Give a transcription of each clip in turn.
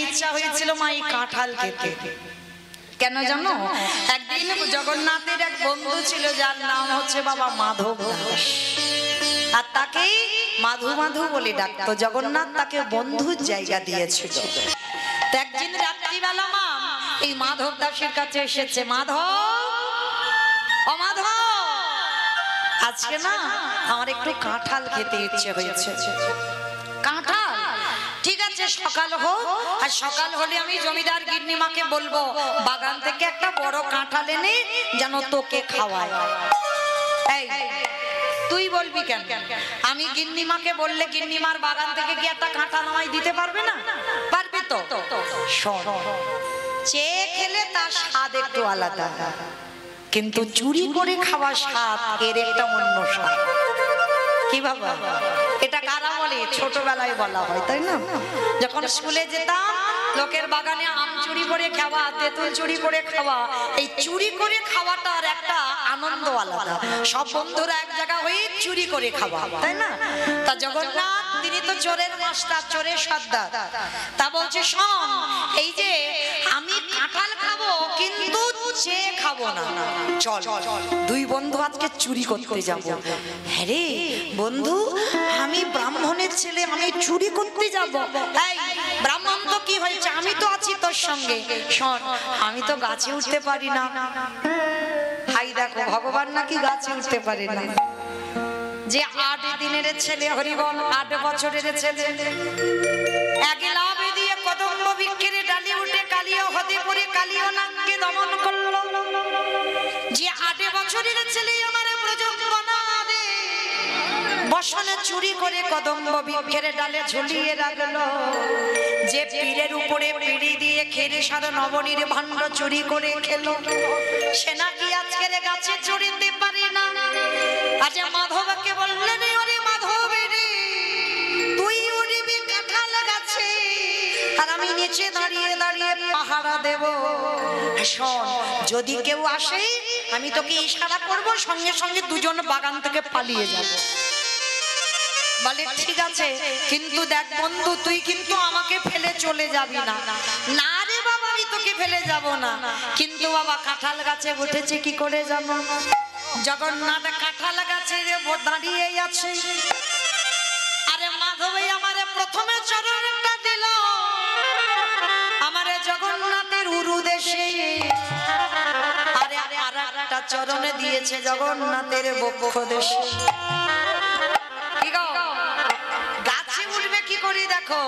ইচ্ছা হয়েছিল মা এই কাঁঠাল খেতে। কেন জানো? একদিন জগন্নাথের এক বন্ধু ছিল যার নাম হচ্ছে বাবা মাধব দাস, আর তাকেই মাধু মাধু বলে ডাকতো। জগন্নাথ তাকে বন্ধুর জায়গা দিয়েছিল। একদিন রাত্রিবেলা মা এই মাধব দাসের কাছে এসেছে, মাধব, ও মাধব, আজকে না আমার একটু কাঁঠাল খেতে ইচ্ছে হয়েছে। কাঁঠাল? ঠিক আছে, সকাল হোক, আর সকাল হলে আমি জমিদার গিন্নিমাকে বলবো বাগান থেকে একটা বড় কাঁঠাল এনে যেন তোকে খাওয়ায়। এই তুই বলবি কেন? আমি গিন্নিমাকে বললে গিন্নিমার বাগান থেকে কি একটা কাঁঠাল আমায় দিতে পারবে না? পারবে তো। শোন, চেয়ে খেলে তার স্বাদ একটু আলাদা, কিন্তু চুরি করে খাওয়া স্বাদ এর একটা অন্য স্বাদ। কি বাবা, এটা কারা বলে? ছোটবেলায় বলা হয়, তাই না? যখন স্কুলে যেতাম, লোকের বাগানে আম চুরি করে খাওয়া, তেঁতুল চুরি করে খাওয়া, এই চুরি করে খাওয়াটার একটা আনন্দ আলাদা। সব বন্ধুরা এক জায়গা হয়ে চুরি করে খাওয়া, তাই না? তা জগন্নাথ তিনি তো চোরের মাস্টার, চোরের সর্দার। তা বলছে, শোন, এই যে আমি কাঁঠাল খাবো কিন্তু চেয়ে খাবো না, চল দুই বন্ধু আজকে চুরি করতে যাবো। হ্যাঁ রে বন্ধু, আমি ব্রাহ্মণের ছেলে, আমি চুরি করতে যাব? এই ব্রাহ্মণ তো কি হয়েছে, আমি তো আছি তোর সঙ্গে। শোন, আমি তো গাছে উঠতে পারি না। হাই দেখো, ভগবান নাকি গাছে উঠতে পারে না। যে 8 দিনের ছেলে, হরিবল 8 বছরের ছেলে, এক লাফে দিয়ে কদম্ব বৃক্ষের ডালে উঠে কালিও হতে পড়ে কালিও নাগকে দমন করলো। যে 8 বছরের ছেলে আমার প্রজন্মনাদে বসনে চুরি করে কদম্ব বৃক্ষের ডালে ঝুলিয়ে রাখলো। যে পীরের উপরে পিড়ি দিয়ে খেরে সারা নবনীর ভাণ্ড চুরি করে খেলো, সে নাকি আজকের গাছে চড়িতে পারে না। আজ মাধবকে বললেন, ওরে মাধব রে, তুই উড়বি কাঁঠাল গাছে, আর আমি নিচে দাঁড়িয়ে দাঁড়িয়ে পাহারা দেব। শোন, যদি কেউ আসে আমি তোকে ইশারা করব, সঙ্গে সঙ্গে দুজন বাগান থেকে পালিয়ে যাব। বলে ঠিক আছে, কিন্তু দেখ বন্ধু, তুই কিন্তু আমাকে ফেলে চলে যাবি না। না রে বাবা, আমি তোকে ফেলে যাব না, কিন্তু বাবা কাঁঠাল গাছে উঠেছে কি করে যাব? জগন্নাথ কাঁঠাল গাছে দাঁড়িয়ে আছে। আরে মাধব আমারে প্রথমে চরণটা দিল আমারে জগন্নাথের উরুদেশে, আরে আরেকটা চরণে দিয়েছে জগন্নাথের বক্ষ দেশে। গাছে উঠবে কি করে দেখো,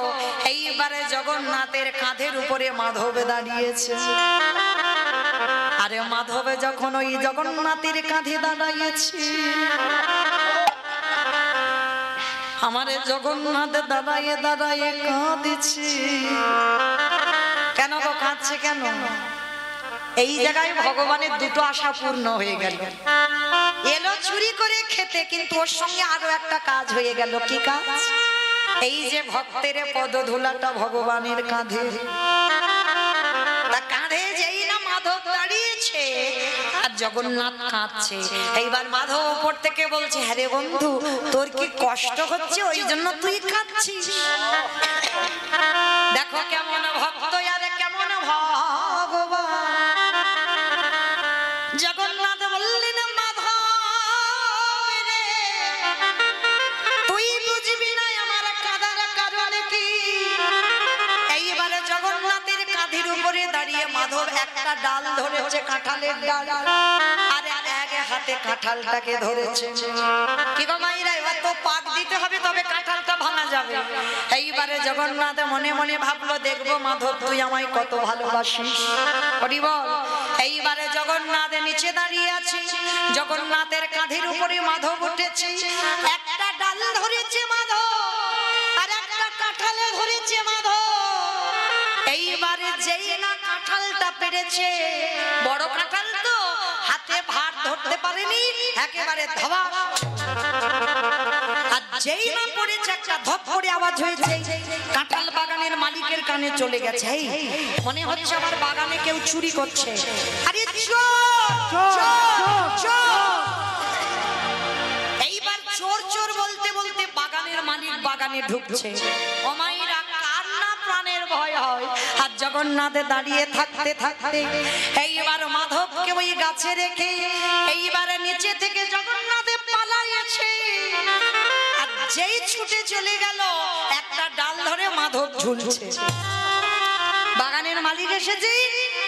এইবারে জগন্নাথের কাঁধের উপরে মাধব দাঁড়িয়েছে। আরে মাধবে যখন ওই জগন্নাথের কাঁধে দাঁড়াইয়েছে, আমারে জগন্নাথ দাঁড়াইয়ে দাঁড়াইয়ে কাঁদছে। কেন গো কাঁদছে কেন? এই জায়গায় ভগবানের দুটো আশা পূর্ণ হয়ে গেল। এলো চুরি করে খেতে, কিন্তু ওর সঙ্গে আরো একটা কাজ হয়ে গেল। কি কাজ? এই যে ভক্তের পদধূলাটা ভগবানের কাঁধে, কাঁধে যেই না মাধব দাঁড়িয়েছে আর জগন্নাথ কাঁদছে। এইবার মাধব উপর থেকে বলছে, হ্যাঁ রে বন্ধু, তোর কি কষ্ট হচ্ছে, ওই জন্য তুই কাঁদছিস? দেখো কেমন ভক্ত, আরে কেমন ভগবান। জগন্নাথ বললেন, মাধব রে, তুই বুঝবি না আমার কাঁদার কারণ কি। এইবারে জগন্নাথের কাঁধের উপরে দাঁড়িয়ে মাধব একটা ডাল ধরেছে, কাঁঠালের ডাল, আর এক হাতে কাঁঠালটাকে ধরেছে। কি গো মাইরা, এবার তো পাক দিতে হবে, তবে কাঁঠালটা ভাঙা যাবে। এইবারে জগন্নাথ মনে মনে ভাবলো, দেখবো মাধব তুই আমায় কত ভালোবাসিস। হরি বল। এইবারে জগন্নাথ নিচে দাঁড়িয়ে আছে, জগন্নাথের কাঁধের উপরে মাধব উঠেছে। একটা ডাল ধরেছে মাধব, আর একটা কাঁঠালে ধরেছে মাধব। এইবারে যেই না কাঁঠালটা পেরেছে, বড় কাঁঠাল তো হাতে ভার ধরতে পারেনি, একেবারে ধাওয়া। আর যেই না পড়েছে, একটা ধপ করে আওয়াজ হয়েছে, কাঁঠাল বাগানের মালিকের কানে চলে গেছে। এই মনে হচ্ছে আমার বাগানে কেউ চুরি করছে। আরে এইবার চোর চোর বলতে বলতে বাগানের মালিক বাগানে ঢুকছে। ও মাইরা, কার না প্রাণের ভয় হয়, জগন্নাথ দাঁড়িয়ে থাকতে থাকতে এইবার মাধবকে ওই গাছে রেখে এইবারে নিচে থেকে জগন্নাথ পালাইছে। আর যেই ছুটে চলে গেল একটা ডাল ধরে মাধব ঝুলছে। বাগানের মালিক এসেছে,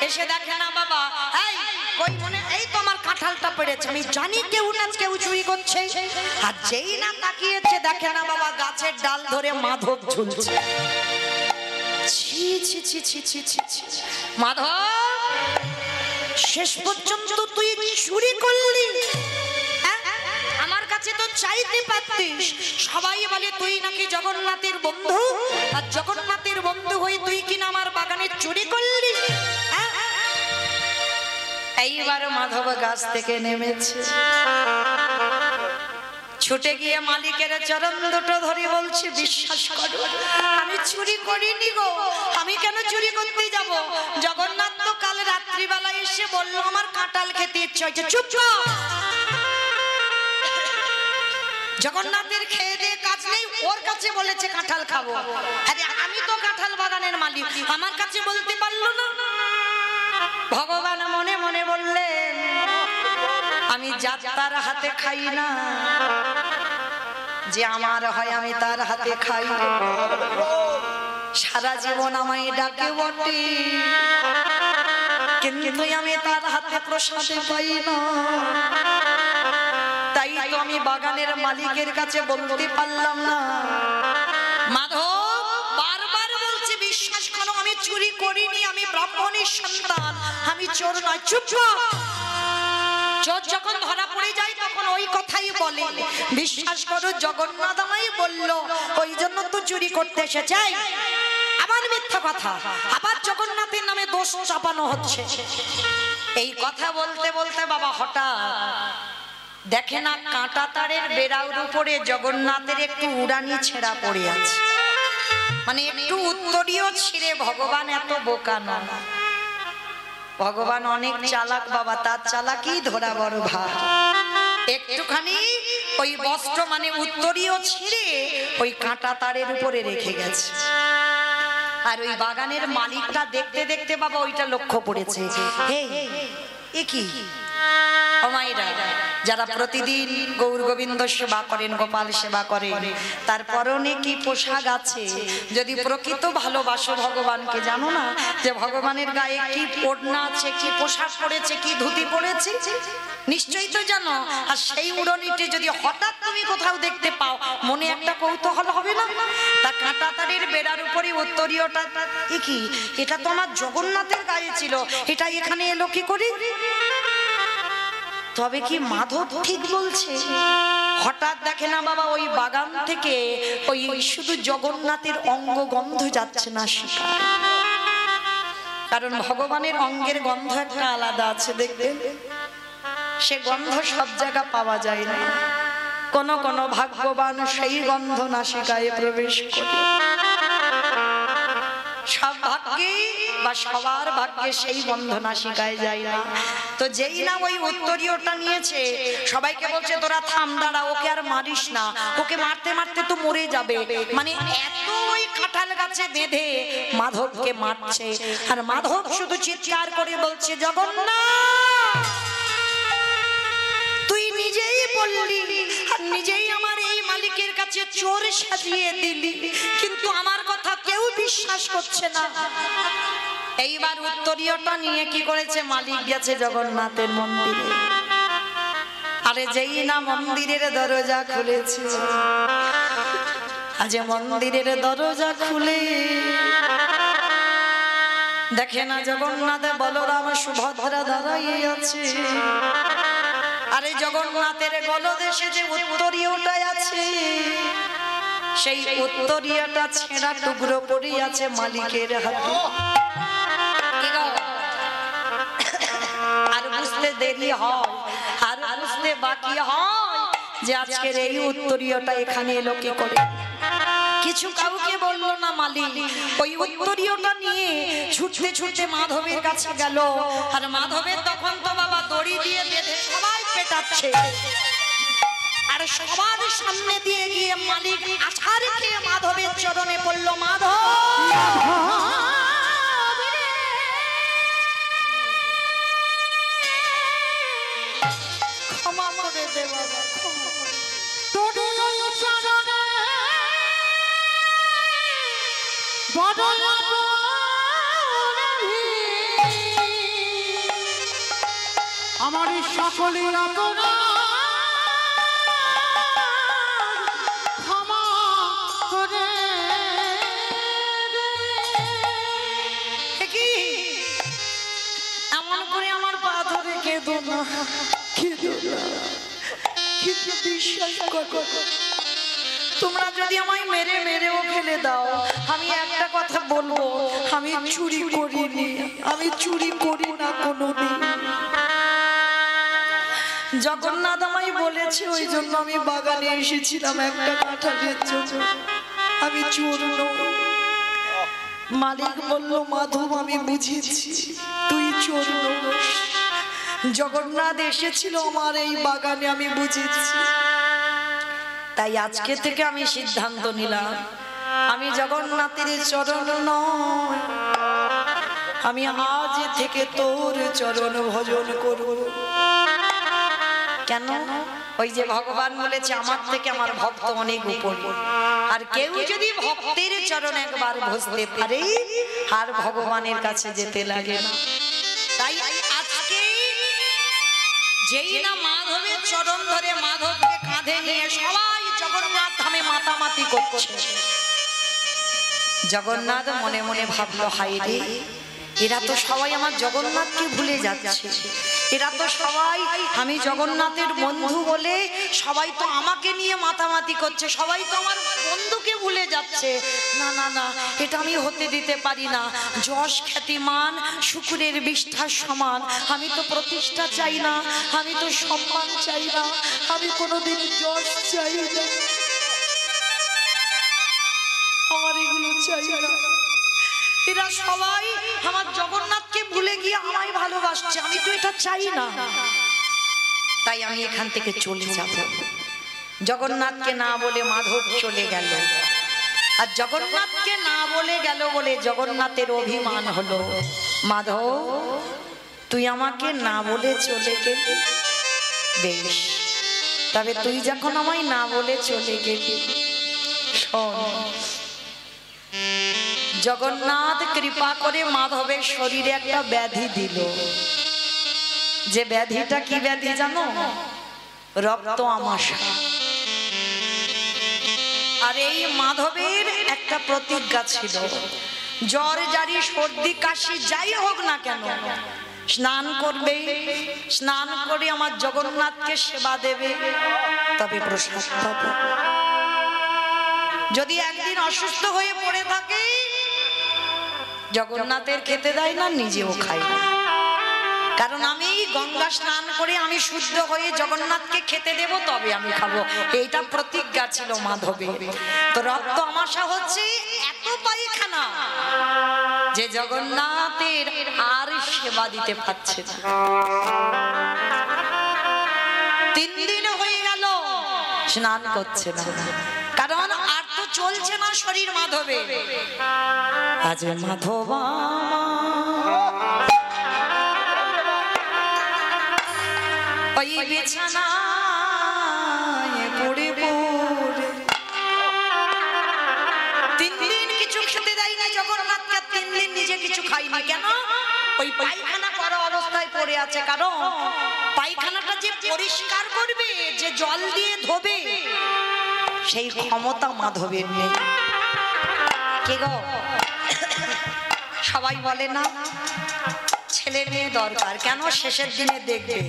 এসে দেখে না বাবা এই কই মনে এই তো আমার কাঁঠালটা পড়েছে, আমি জানি কেউ না কেউ চুরি করছে। আর যেই না তাকিয়েছে দেখে না বাবা গাছের ডাল ধরে মাধব ঝুলছে। ছি ছি ছি ছি ছি ছি ছি। মাধব শেষ পর্যন্ত তুই চুরি করলি, আমার কাছে তো চাইতে পারতিস। সবাই বলে তুই নাকি জগন্নাথের বন্ধু, আর জগন্নাথের বন্ধু হয়ে তুই কিনা আমার বাগানে চুরি করলি। এইবার মাধব গাছ থেকে নেমেছে, ছুটে গিয়ে মালিকের চরণ দুটো ধরে বলছে বিশ্বাস করো আমি চুরি করিনি গো, আমি কেন চুরি করতে যাব? জগন্নাথ তো কাল রাত্রিবেলা এসে বললো আমার কাঁঠাল খেতে ইচ্ছে হয়েছে। চুপ কর, জগন্নাথের খেয়ে দিয়ে কাজ নেই, ওর কাছে বলেছে কাঁঠাল খাবো। আরে আমি তো কাঁঠাল বাগানের মালিক, আমার কাছে বলতে পারলো না? ভগবান মনে মনে বললেন আমি যাত্রার হাতে খাই না, যে আমার হয় আমি তার হাতে খাই। সারা জীবন আমায় ডাকে বটে, কিন্তু আমি তার হাতে প্রসাদে পাই না। তাই তো আমি বাগানের মালিকের কাছে বলতে পারলাম না। মাধব বারবার বলছে বিশ্বাস করো আমি চুরি করিনি, আমি ব্রাহ্মণের সন্তান, আমি চোর নয়। চুপ কর, চোর যখন ধরা পড়ে যায় তখন ওই কথাই বলে। বিশ্বাস করো জগন্নাথ আমায় বললো ওই জন্য তো চুরি করতে এসেছে। আবার মিথ্যা কথা, আবার জগন্নাথের নামে দোষ চাপানো হচ্ছে। এই কথা বলতে বলতে বাবা হঠাৎ দেখে না কাঁটা তারের বেড়ার উপরে জগন্নাথের একটু উড়ানি ছেঁড়া পড়ে আছে, মানে একটু উত্তরীয় ছিঁড়ে। ভগবান এত বোকা না, ভগবান অনেক চালাক বাবা, তার চালাকি ধরা বড় ভার। একটুখানি ওই বস্ত্র মানে উত্তরীয় ছিঁড়ে ওই কাঁটা তারের উপরে রেখে গেছে। আর ওই বাগানের মালিকটা দেখতে দেখতে বাবা ওইটা লক্ষ্য করেছে। হে এ কি মায়েরা যারা প্রতিদিন গৌর গোবিন্দ সেবা করেন, গোপাল সেবা করেন, তার পরনে কি পোশাক আছে? যদি প্রকৃত ভালোবাসো ভগবানকে, জানো না যে ভগবানের গায়ে কি ওড়না আছে, কি পোশাক পরেছে, কি ধুতি পরেছে? নিশ্চয়ই তো জানো। আর সেই উড়নিটি যদি হঠাৎ তুমি কোথাও দেখতে পাও মনে একটা কৌতূহল হবে না? তা কাঁটা তারের বেড়ার উপরে উত্তরীয়টা কি? এটা তো আমার জগন্নাথের গায়ে ছিল, এটা এখানে এলো কি করে? তবে কি মাধব ঠিক বলছে? হঠাৎ দেখে না বাবা ওই বাগান থেকে ওই শুধু জগন্নাথের অঙ্গ গন্ধ যাচ্ছে না শিকার, কারণ ভগবানের অঙ্গের গন্ধ একটা আলাদা আছে দেখবেন, সে গন্ধ সব জায়গা পাওয়া যায় না। কোন কোন ভাগ্যবান সেই গন্ধ নাসিকায় প্রবেশ করে। সব ভাগ্যে বা সবার ভাগ্যে সেই গন্ধ নাসিকায় যায় না। তো যেই না ওই উত্তরীয়টা নিয়েছে সবাইকে বলছে তোরা থাম, দাঁড়া, ওকে আর মারিস না, ওকে মারতে মারতে তো মরে যাবে। মানে এত ওই কাঁঠাল গাছে বেঁধে মাধবকে মারছে। আর মাধব শুধু চিৎকার করে বলছে জগন্নাথ তুই নিজেই বললি আর নিজেই আমার এই মালিকের কাছে চোর সাজিয়ে দিলি, কিন্তু আমার কথা কেউ বিশ্বাস করছে না। এইবার উত্তরীয়টা নিয়ে কি করেছে, মালিক গেছে জগন্নাথের মন্দিরে। আরে যেই না মন্দিরের দরজা খুলেছে, আজ মন্দিরের দরজা খুলে দেখে না জগন্নাথ বলরাম সুভদ্রা দাঁড়িয়ে আছে। আরে জগন্নাথের গলদেশে যে উত্তরীয়টা আছে সেই উত্তরীয়টা ছেঁড়া টুকরো পড়ে আছে মালিকের হাতে। আর বুঝতে দেরি হয়, আর বুঝতে বাকি হয় যে আজকের এই উত্তরীয়টা এখানে এলো কি করে। কিছু কাউকে বললো না মালিক, ওই উত্তরীয়টা নিয়ে ছুটতে ছুটতে মাধবের কাছে গেল। আর মাধবের তখন তো বাবা দড়ি দিয়ে বেঁধে সবাই পেটাচ্ছে। আর সবার সামনে দিয়ে গিয়ে মালিক আছাড় খেয়ে মাধবের চরণে পড়ল। মাধব আমার সকলে ক্ষমা করে কি এমন করে আমার পা ধরে কেঁদো না, কেঁদো না, কিন্তু বিশ্বাস করো তোমরা যদি আমায় মেরে মেরেও ফেলে দাও, আমি একটা কথা বলবো, আমি চুরি করিনি, আমি চুরি করি না কোনোদিন। জগন্নাথ আমায় বলেছে, ওই জন্য আমি বাগানে এসেছিলাম একটা কাঁঠালের জন্য, আমি চোর নই। মালিক বলল, মাধব আমি বুঝেছি তুই চোর নস। জগন্নাথ এসেছিল আমার এই বাগানে, আমি বুঝেছি। তাই আজকে থেকে আমি সিদ্ধান্ত নিলাম, আমি জগন্নাথের চরণ নয়, আমি আজ থেকে তোর চরণ ভজন করব। কেন? ওই যে ভগবান বলেছে, আমার থেকে আমার ভক্ত অনেক উপরে, আর কেউ যদি ভক্তের চরণ একবার বসতে পারে আর ভগবানের কাছে যেতে লাগে না। তাই আজকে যেই না মাধবের চরণ ধরে মাধবকে কাঁধে নিয়ে সবাই জগন্নাথ ধামে মাতামাতি করছে, জগন্নাথ মনে মনে ভাবলো, হায় রে, এরা তো সবাই আমার জগন্নাথকে ভুলে যাচ্ছে, এরা তো সবাই আমি জগন্নাথের বন্ধু বলে সবাই তো আমাকে নিয়ে মাতামাতি করছে, সবাই তো আমার বন্ধুকে ভুলে যাচ্ছে। না না না, এটা আমি হতে দিতে পারি না। যশ খ্যাতি মান শুকুরের বিষ্ঠার সমান, আমি তো প্রতিষ্ঠা চাই না, আমি তো সম্মান চাই না, আমি কোনোদিন যশ চাই না, আমার এগুলো চাই না। এরা সবাই আমার জগন্নাথকে ভুলে গিয়ে আমায় ভালোবাসছে, আমি তো এটা চাই না। তাই আমি এখান থেকে চলে যাব। জগন্নাথকে না বলে মাধব চলে গেল, আর জগন্নাথকে না বলে গেল বলে জগন্নাথের অভিমান হলো, মাধব তুই আমাকে না বলে চলে গেলি, বেশ, তবে তুই যখন আমায় না বলে চলে গেলি, শোন, জগন্নাথ কৃপা করে মাধবের শরীরে একটা ব্যাধি দিল। যে ব্যাধিটা কি ব্যাধি জানো? রক্ত আমাশা। আর এই মাধবের একটা প্রতিজ্ঞা ছিল, জ্বর জারি সর্দি কাশি যাই হোক না কেন স্নান করবে, স্নান করে আমার জগন্নাথকে সেবা দেবে, তবে প্রসাদ পাবে। যদি একদিন অসুস্থ হয়ে পড়ে থাকে, জগন্নাথের খেতে দেয় না, নিজেও খাই না, কারণ আমি গঙ্গা স্নান করে আমি শুদ্ধ হয়ে জগন্নাথকে খেতে দেব, তবে আমি খাবো। এইটা প্রতিজ্ঞা ছিল মাধবের। তো রক্ত আমাশা হচ্ছে এত পায়খানা যে জগন্নাথের আর সেবা দিতে পারছে না। 3 দিন হয়ে গেল স্নান করছে না, কারণ আর তো চলছে না শরীর মাধবে। আজ মাধবা ওই বিছানায় পড়ে পড়ে 3 দিন কিছু খেতে দেয় না জগন্নাথকে, 3 দিন নিজে কিছু খাইনি। কেন? ওই পায়খানা করা অবস্থায় পড়ে আছে, কারণ পায়খানাটা যে পরিষ্কার করবে, যে জল দিয়ে ধোবে, সেই ক্ষমতা মাধবের নেই। কে গো, সবাই বলে না ছেলে মেয়ে দরকার, কেন? শেষের দিনে দেখবে,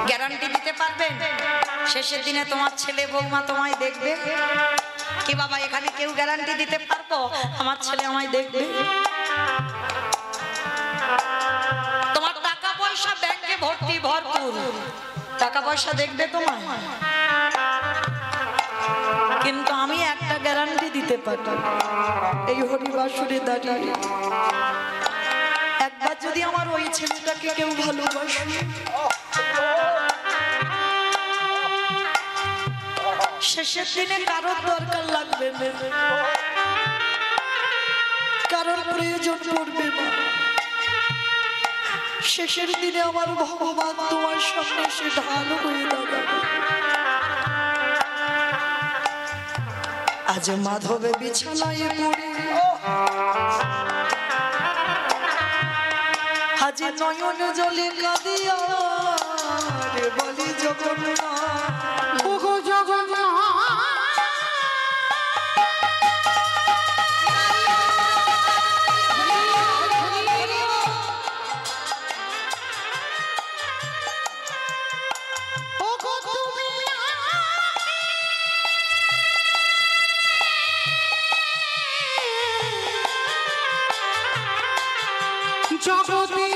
গ্যারান্টি দিতে পারবেন শেষের দিনে তোমার ছেলে বৌমা তোমায় দেখবে কি? বাবা, এখানে কেউ গ্যারান্টি দিতে পারবো আমার ছেলে আমায় দেখবে? তোমার টাকা পয়সা ব্যাংকে ভর্তি, ভরপুর টাকা পয়সা দেখবে তোমায়, কিন্তু আমি একটা গ্যারান্টি দিতে পারি, এই হরিবাসরে দাঁড়িয়ে একবার যদি আমার ওই ছেলেটাকে কেউ ভালোবাসে, শেষের দিনে কারোর দরকার লাগবে না, কারোর প্রয়োজন পড়বে না। শেষের দিনে আমার ভগবান তোমার সামনে এসে ঢাল হয়ে দাঁড়াবে। আজ মাধবে বিছানায় পড়ে আজ নয়ন জলে কাঁদিয়া রে বলি জগন্নাথ ওগো জগন্নাথ জগতের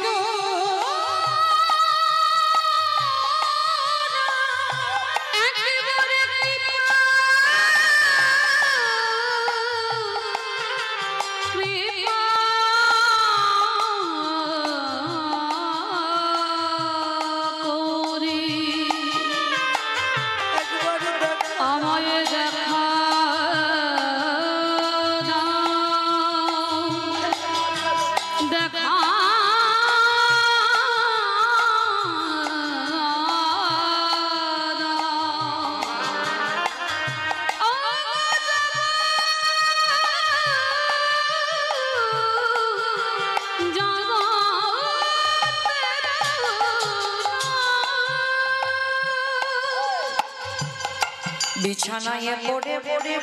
বিছানায় পড়ে পড়ে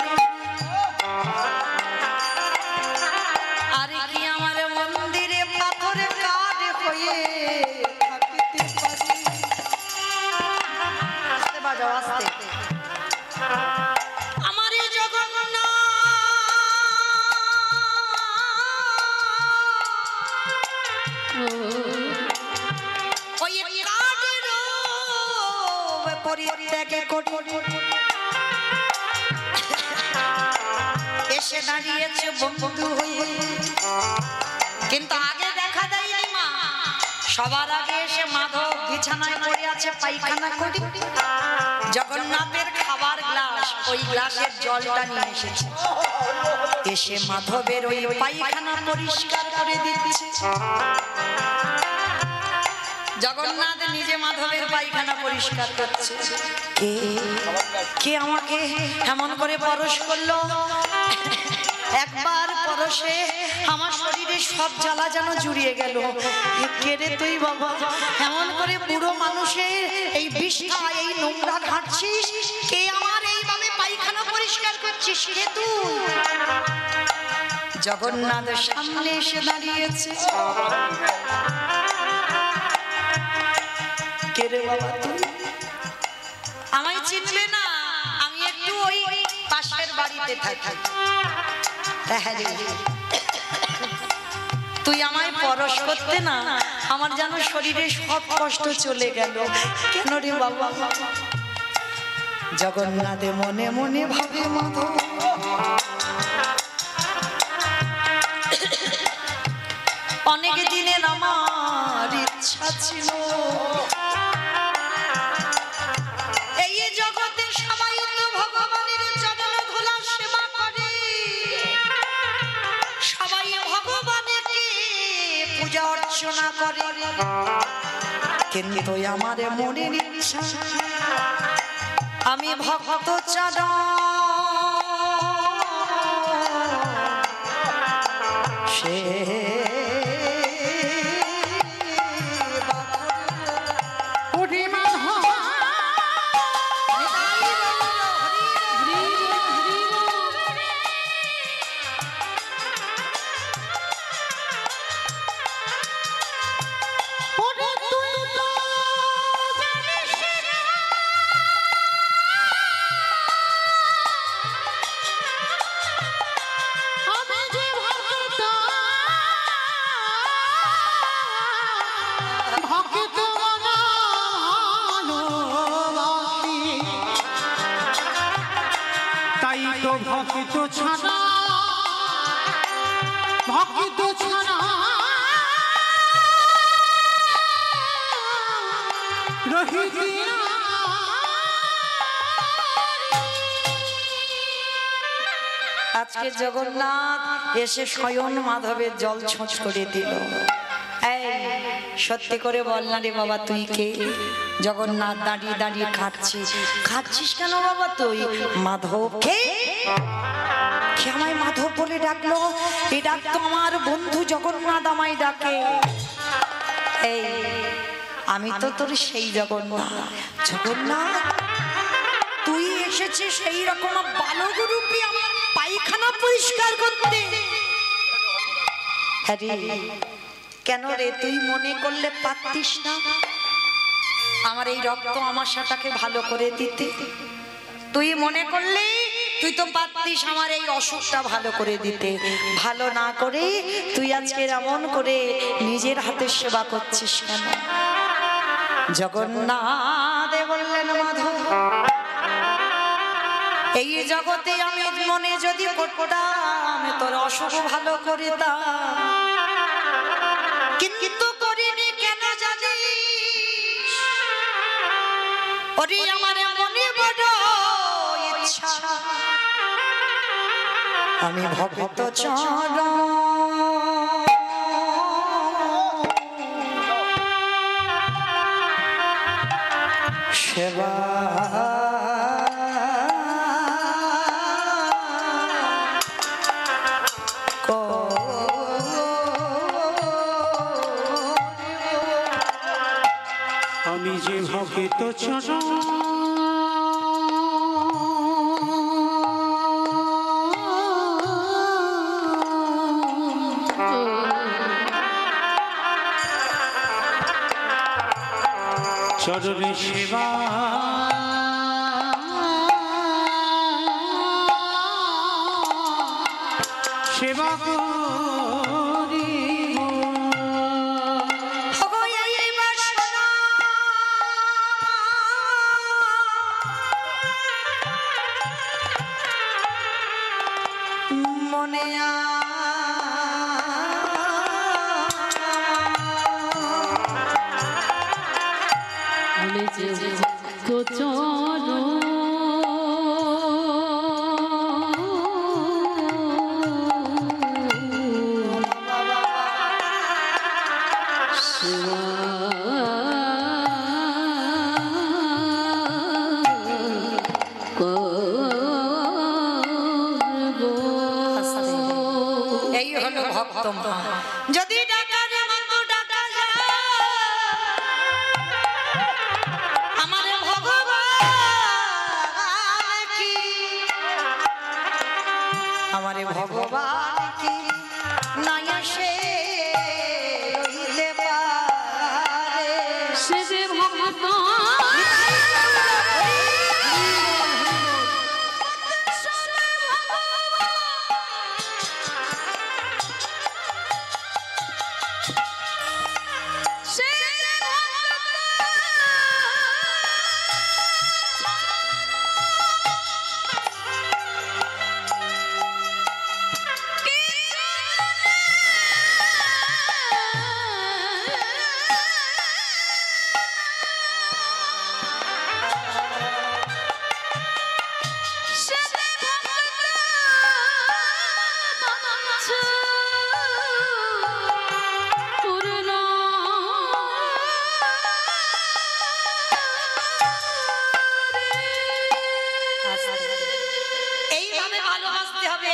আরে কি আমার মন্দিরে পাথরে কাঠ হয়ে থাকিতে পারি আস্তে বাজাও আস্তে আমার জগন্নাথ ওই কাঠের পরিত্যাগে কোটি এসে দাঁড়িয়েছে বন্ধু হয়ে কিন্তু আগে দেখা দেয়নি মা সবার আগে এসে মাধব বিছানায় পড়ে আছে পায়খানা করি জগন্নাথের খাবার গ্লাস ওই গ্লাসের জলটা নিয়ে এসেছে এসে মাধবের ওই পায়খানা পরিষ্কার করে দিচ্ছে জগন্নাথ নিজে মাধবের পায়খানা পরিষ্কার করছে কে কে আমাকে এমন করে পরশ করলো একবার পরশে আমার শরীরে সব জ্বালা যেন জুড়িয়ে গেল কে রে তুই বাবা এমন করে বুড়ো মানুষের এই বিষ্ঠা এই নোংরা ঘাঁটছিস কে আমার এইভাবে পায়খানা পরিষ্কার করছিস কে তুই জগন্নাথ সামনে এসে দাঁড়িয়েছে কে রে বাবা তুই আমায় চিনবে না আমি একটু ওই পাশের বাড়িতে থাকি তুই আমায় পরশ করতে না আমার যেন শরীরে সব কষ্ট চলে গেল কেন রে বাবা জগন্নাথে মনে মনে ভাবে মাধব অনেক দিনের আমার ইচ্ছা ছিল এই জগতে সবাই তো ভগবানের চরণ ধুলা সেবা করে সবাই ভগবানকে পূজা অর্চনা করে কিন্তু আমার মনের ইচ্ছা আমি ভক্ত চরণ সে ভক্ত ছাড়া ভক্ত ছাড়া রহিতি আজকে জগন্নাথ এসে স্বয়ং মাধবের জল ছোঁচ করে দিল এই সত্যি করে বল না রে বাবা তুই কে জগন্নাথ দাঁড়িয়ে দাঁড়িয়ে খাচ্ছিস কেন বাবা তুই মাধব কে মাধব বলে ডাকলো, এই ডাক তো আমার বন্ধু জগন্নাথ আমায় ডাকে। এই আমি তো তোর সেই জগন্নাথ। জগন্নাথ তুই এসেছিস সেই রকম বালক রূপে আমার পায়খানা পরিষ্কার করতে? আরে কেন রে, তুই মনে করলে পারতিস না আমার এই রক্ত আমাশাটাকে ভালো করে দিতে? তুই মনে করলে তুই তো পারতিস আমার এই অসুখটা ভালো করে দিতে। ভালো না করে তুই আজকে এমন করে নিজের হাতে সেবা করছিস কেন? জগন্নাথ বললেন, মাধব এই জগতে আমি মনে যদি করতাম তোর অসুখ ভালো করে দিতাম, কিন্তু করিনি কেন জানিস? ওরে আমার মনে বড় ইচ্ছা আমি ভক্ত চরণ সেবা আমি যে ভক্ত চরণ চরণে সেবা সেবা করি মনে তো চলো এই হলো ভক্ত। যদি ডাকার মতো ডাকা যায় আমার ভগবান কি, আমার ভগবান কি নাই আসে রইতে পারে। সে যে ভগবান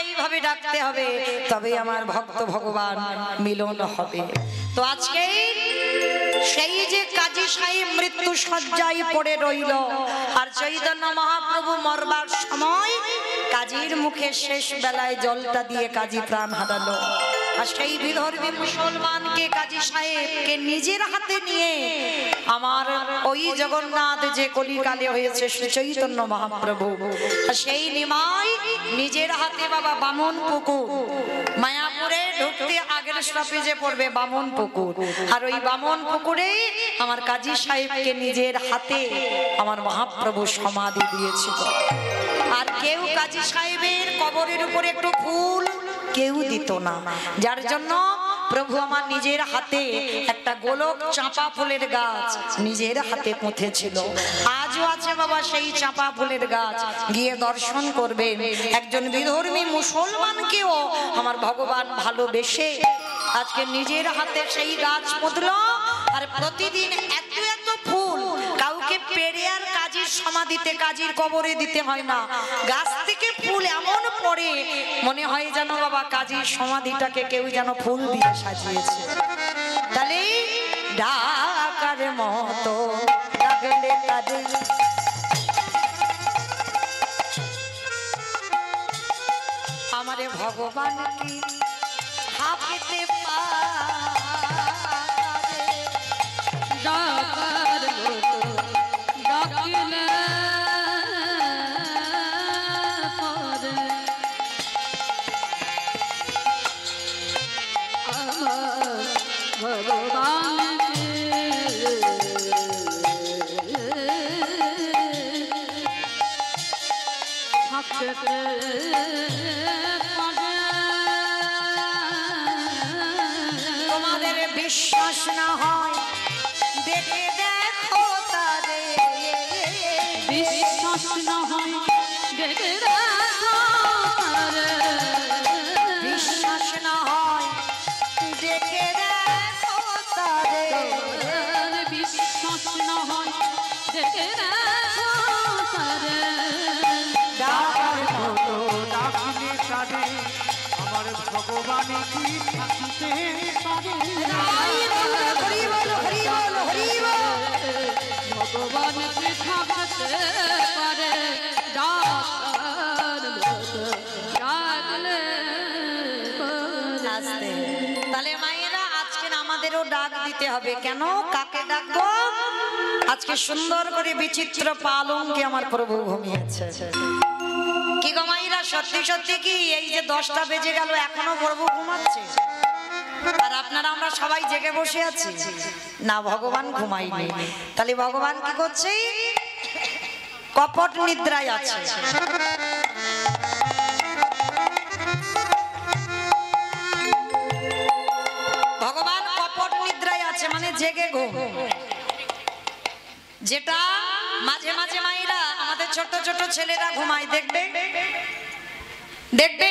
এইভাবে ডাকতে হবে, তবে আমার ভক্ত ভগবান মিলন হবে। তো আজকে সেই যে কাজী সাহেব মৃত্যু শয্যায় পড়ে রইল, আর চৈতন্য মহাপ্রভু মরবার সময় কাজীর মুখে শেষ বেলায় জলটা দিয়ে কাজী প্রাণ হারালো। আর সেই বিধর্মী মুসলমানকে কাজী সাহেবকে নিজের হাতে নিয়ে আমার ওই জগন্নাথ যে কলিকালে হয়েছে শ্রী চৈতন্য মহাপ্রভু, সেই নিমাই নিজের হাতে বাবা বামন পুকুর, মায়াপুরে ঢুকতে আগের স্টপেজে পড়বে বামন পুকুর, আর ওই বামন পুকুরে আমার কাজী সাহেবকে নিজের হাতে আমার মহাপ্রভু সমাধি দিয়েছিল। আর কেউ কাজী সাহেবের কবরের উপরে একটু ফুল কেউ দিত না, যার জন্য প্রভু আমার নিজের হাতে একটা গোলক চাঁপা ফুলের গাছ নিজের হাতে পুঁতেছিল। আজও আছে বাবা সেই চাঁপা ফুলের গাছ, গিয়ে দর্শন করবে। একজন বিধর্মী মুসলমানকেও আমার ভগবান ভালোবেসে আজকে নিজের হাতে সেই গাছ পুঁতল। আর প্রতিদিন এত এত ফুল কাউকে পেরে আর কাজী সমাধিতে কাজীর কবরে দিতে হয় না, গাছ থেকে ফুল এমন পড়ে মনে হয় যেন বাবা কাজীর সমাধিটাকে কেউ যেন ফুল দিয়ে সাজিয়েছে। তাহলে ডাকার মতো ডাকলে তাদের আমারে ভগবান কি হাফিতে পারে, ডাকার মতো ডাকিলে পরে আমার ভগবানকে হাফিতে বিশ্বাস না হয় দেখে দেখো তারে, বিশ্বাস না হয় দেখে দেখো তারে, বিশ্বাস না হয় দেখে দেখো তারে, বিশ্বাস না হয় দেখে দেখো তারে, ডাকার মতো ডাকিলে তারে আমার ভগবান কি থাকিতে পারে। হরি বল হরি বল হরি বল। ভগবান কি থাকতে পারে, ডাকার মতো ডাকলে পরে। আস্তে। তাহলে মায়েরা আজকে আমাদেরও ডাক দিতে হবে। কেন? কাকে ডাকবো? আজকে সুন্দর করে বিচিত্র পালঙ্কে আমার প্রভু ঘুমিয়েছে। কি গো মায়েরা, সত্যি সত্যি কি এই যে 10টা বেজে গেল এখনো প্রভু ঘুমাচ্ছে? আর আপনারা আমরা সবাই জেগে বসে আছি না, ভগবান ঘুমায়নি। তাহলে ভগবান কি করছে? কপট নিদ্রায় আছে। ভগবান কপট নিদ্রায় আছে মানে জেগে ঘুম। যেটা মাঝে মাঝে মায়েরা আমাদের ছোট ছোট ছেলেরা ঘুমায়, দেখবে দেখবে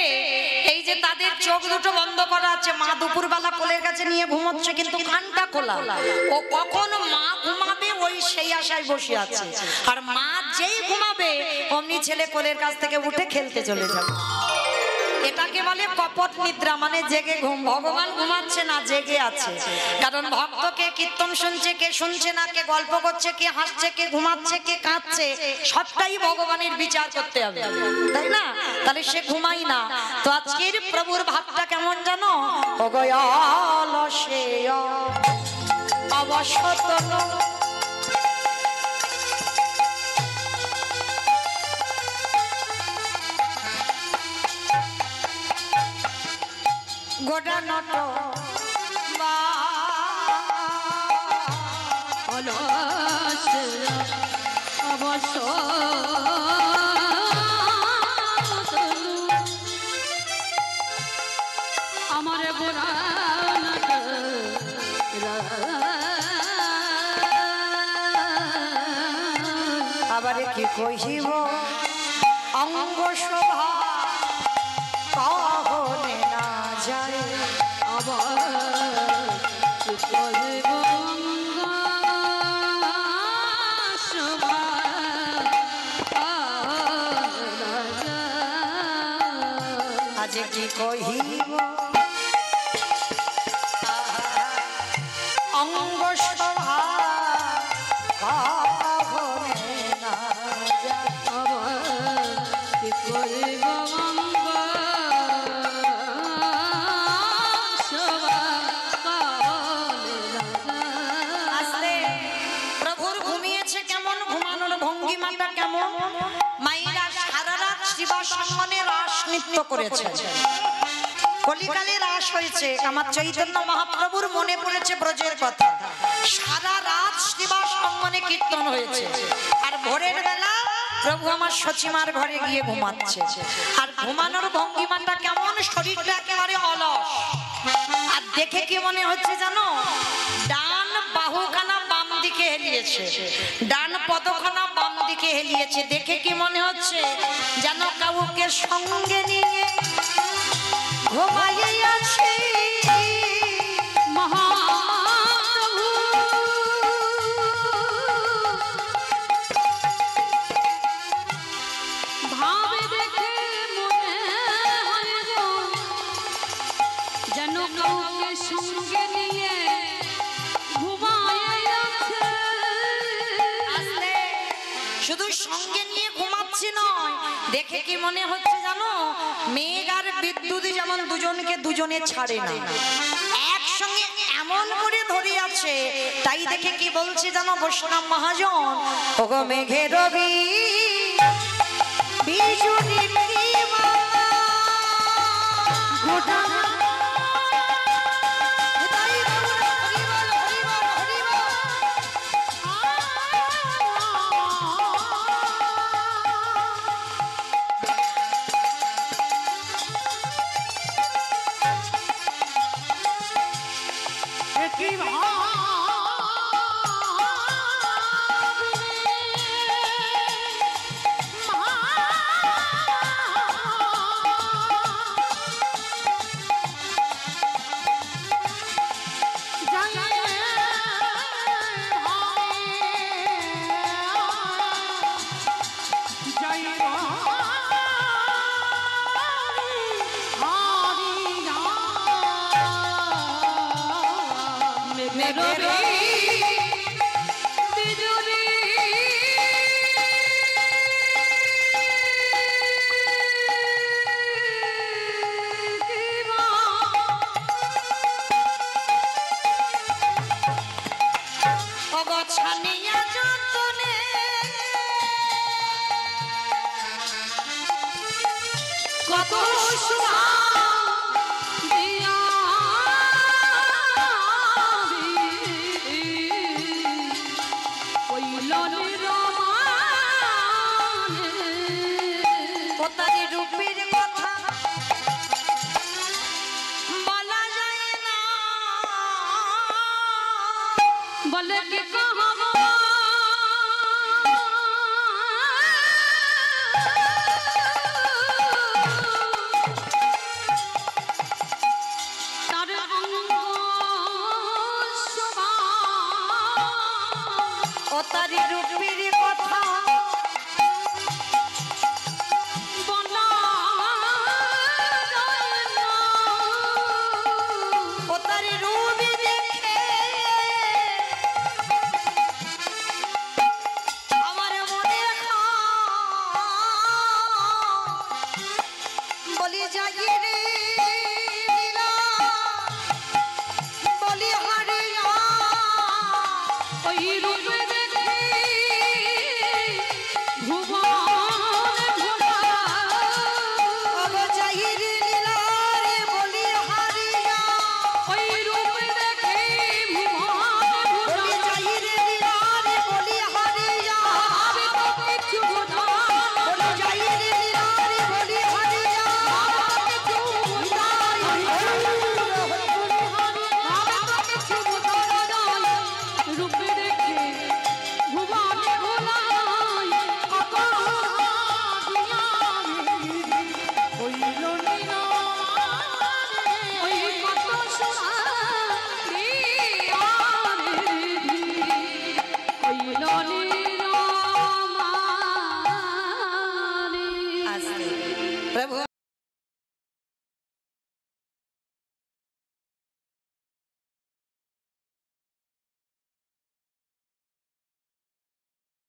এই যে তাদের চোখ দুটো বন্ধ করা আছে, মা দুপুরবেলা কোলের কাছে নিয়ে ঘুমোচ্ছে কিন্তু কানটা খোলা। ও কখন মা ঘুমাবে ওই সেই আশায় বসে আছে, আর মা যেই ঘুমাবে অমনি ছেলে কোলের কাছ থেকে উঠে খেলতে চলে যাবে। এটাকে বলে কপট নিদ্রা, মানে জেগে ঘুম। ভগবান ঘুমাচ্ছে না, জেগে আছে। কারণ ভক্তকে কীর্তন শুনছে, কে শুনছে না, কে গল্প করছে, কে হাসছে, কে ঘুমাচ্ছে, কে কাঁদছে, সবটাই ভগবানের বিচার করতে হবে, তাই না? তাহলে সে ঘুমাই না। তো আজকের প্রভুর ভাবটা কেমন জানো? অবসত গোটা নট অবশ্য আমার বোরা আবার কি কহিব অঙ্গ শোভা কহনে না যায়, আবার আজ কি কহিব অঙ্গ শোভা কহনে না যায়। আবার কি করিব আসলে প্রভুর ঘুমিয়েছে কেমন, ঘুমানোর ভঙ্গিমাটা কেমন? মায়েরা সারা রাত শিবা সঙ্গনে রাস নৃত্য করেছে। কলিকালে রাস হয়েছে, আমার চৈতন্য মহাপ্রভুর মনে পড়েছে ব্রজের কথা। সারা রাত শিবা সঙ্গনে কীর্তন হয়েছে, আর ভোরের বেলা প্রভু আমার সচিমার ঘরে গিয়ে ঘুমাচ্ছে। আর ঘুমানোর ভঙ্গিমাটা কেমন? শরীরটা একেবারে অলস। আর দেখে কি মনে হচ্ছে জানো? ডান বাহুখানা বাম দিকে হেলিয়েছে, ডান পদখানা বাম দিকে হেলিয়েছে। দেখে কি মনে হচ্ছে? যেন কাউকে সঙ্গে নিয়ে ঘুমাইয়ে আছে। মহাপ্রভু যেন কাউকে সঙ্গে নিয়ে ঘুমায় আছে। আসলে শুধু সঙ্গে নিয়ে ঘুমাচ্ছি নয়, দেখে কি মনে হচ্ছে জানো, মেঘ আর বিদ্যুৎ যেমন দুজনকে দুজনে ছাড়ে না, একসঙ্গে এমন করে ধরে আছে। তাই দেখে কি বলছে জানো বৈষ্ণব মহাজন, ওগো মেঘে রবি বিজুলি কত দিয়া কইল কোথায় রূপের কথা বলা যায় না, বলে কি কহব ও তারি রূপের